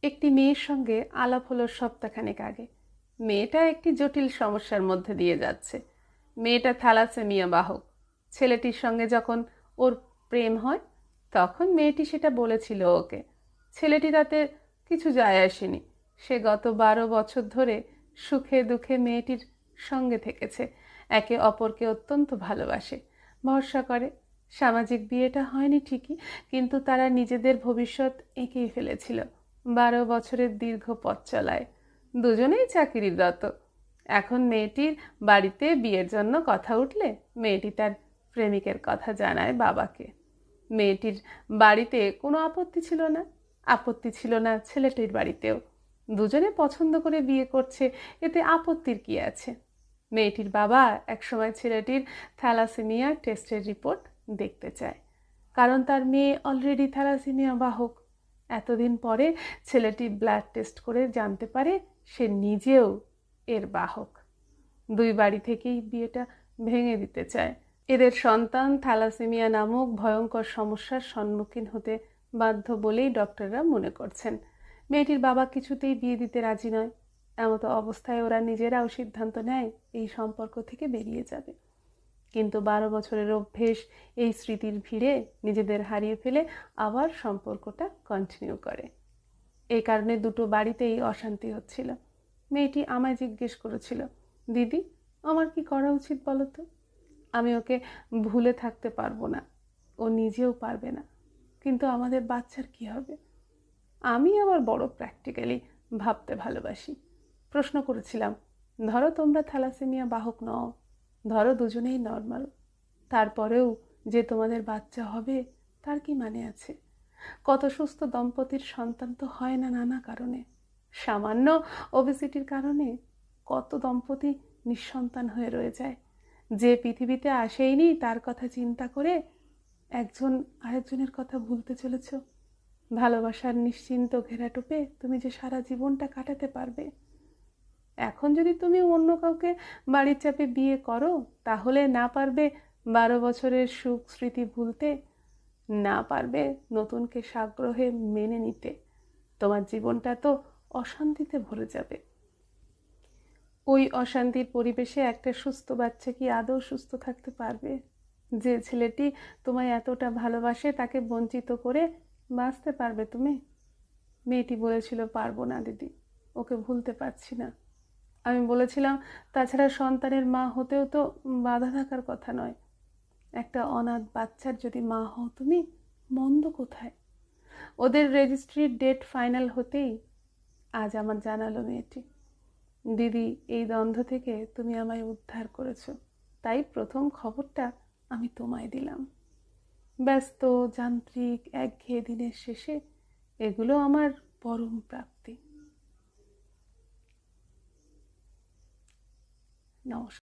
একটি মেয়ের সঙ্গে আলাপ হলো সপ্তাহখানেক আগে। মেয়েটা একটি জটিল সমস্যার মধ্যে দিয়ে যাচ্ছে। মেয়েটা থ্যালাসেমিয়া বাহক। ছেলেটির সঙ্গে যখন ওর প্রেম হয় তখন মেয়েটি সেটা বলেছিল ওকে। ছেলেটি তাতে কিছু যায় আসেনি। সে গত 12 বছর ধরে সুখে দুঃখে মেয়েটির সঙ্গে থেকেছে। একে অপরকে অত্যন্ত ভালোবাসে, ভরসা করে। সামাজিক বিয়েটা হয়নি ঠিকই, কিন্তু তারা নিজেদের ভবিষ্যৎ এঁকেই ফেলেছিল 12 বছরের দীর্ঘ পথ চলায়। দুজনেই চাকরিরত। এখন মেয়েটির বাড়িতে বিয়ের জন্য কথা উঠলে মেয়েটি তার প্রেমিকের কথা জানায় বাবাকে। মেয়েটির বাড়িতে কোনো আপত্তি ছিল না, আপত্তি ছিল না ছেলেটির বাড়িতেও। দুজনে পছন্দ করে বিয়ে করছে, এতে আপত্তির কি আছে? মেয়েটির বাবা একসময় ছেলেটির থ্যালাসেমিয়া টেস্টের রিপোর্ট দেখতে চায়, কারণ তার মেয়ে অলরেডি থ্যালাসেমিয়া বাহক। এতদিন পরে ছেলেটি ব্লাড টেস্ট করে জানতে পারে সে নিজেও এর বাহক। দুই বাড়ি থেকেই বিয়েটা ভেঙে দিতে চায়। এদের সন্তান থ্যালাসেমিয়া নামক ভয়ঙ্কর সমস্যার সম্মুখীন হতে বাধ্য বলেই ডক্টররা মনে করছেন। মেয়েটির বাবা কিছুতেই বিয়ে দিতে রাজি নয়। এমতো অবস্থায় ওরা নিজেরাও সিদ্ধান্ত নেয় এই সম্পর্ক থেকে বেরিয়ে যাবে। কিন্তু 12 বছরের অভ্যেস এই স্মৃতির ভিড়ে নিজেদের হারিয়ে ফেলে আবার সম্পর্কটা কন্টিনিউ করে। এই কারণে দুটো বাড়িতেই অশান্তি হচ্ছিল। মেয়েটি আমায় জিজ্ঞেস করেছিল, দিদি, আমার কি করা উচিত বলো তো? আমি ওকে ভুলে থাকতে পারবো না, ও নিজেও পারবে না, কিন্তু আমাদের বাচ্চার কি হবে? আমি আবার বড় প্র্যাকটিক্যালি ভাবতে ভালোবাসি। প্রশ্ন করেছিলাম, ধরো তোমরা থ্যালাসেমিয়া বাহক নও, ধরো দুজনেই নর্মাল, তারপরেও যে তোমাদের বাচ্চা হবে তার কি মানে আছে? কত সুস্থ দম্পতির সন্তান তো হয় না নানা কারণে। সামান্য ওবেসিটির কারণে কত দম্পতি নিঃসন্তান হয়ে রয়ে যায়। যে পৃথিবীতে আসেইনি তার কথা চিন্তা করে একজন আরেকজনের কথা ভুলতে চলেছ। ভালোবাসার নিশ্চিন্ত ঘেরাটোপে তুমি যে সারা জীবনটা কাটাতে পারবে। এখন যদি তুমি অন্য কাউকে বাড়ির চাপে বিয়ে করো, তাহলে না পারবে 12 বছরের সুখ স্মৃতি ভুলতে, না পারবে নতুনকে সাগ্রহে মেনে নিতে। তোমার জীবনটা তো অশান্তিতে ভরে যাবে। ওই অশান্তির পরিবেশে একটা সুস্থ বাচ্চা কি আদৌ সুস্থ থাকতে পারবে? যে ছেলেটি তোমায় এতটা ভালোবাসে তাকে বঞ্চিত করে বাঁচতে পারবে তুমি? মেয়েটি বলেছিল, পারবো না দিদি, ওকে ভুলতে পারছি না। আমি বলেছিলাম, তাছাড়া সন্তানের মা হতেও তো বাধা থাকার কথা নয়। একটা অনাথ বাচ্চার যদি মা হও তুমি, মন্দ কোথায়? ওদের রেজিস্ট্রির ডেট ফাইনাল হতেই আজ আমার জানালো মেয়েটি, দিদি, এই দ্বন্দ্ব থেকে তুমি আমায় উদ্ধার করেছো, তাই প্রথম খবরটা আমি তোমায় দিলাম। ব্যস্ত যান্ত্রিক একঘেয়ে দিনের শেষে এগুলো আমার পরম প্রাপ্তি। নমস্কার।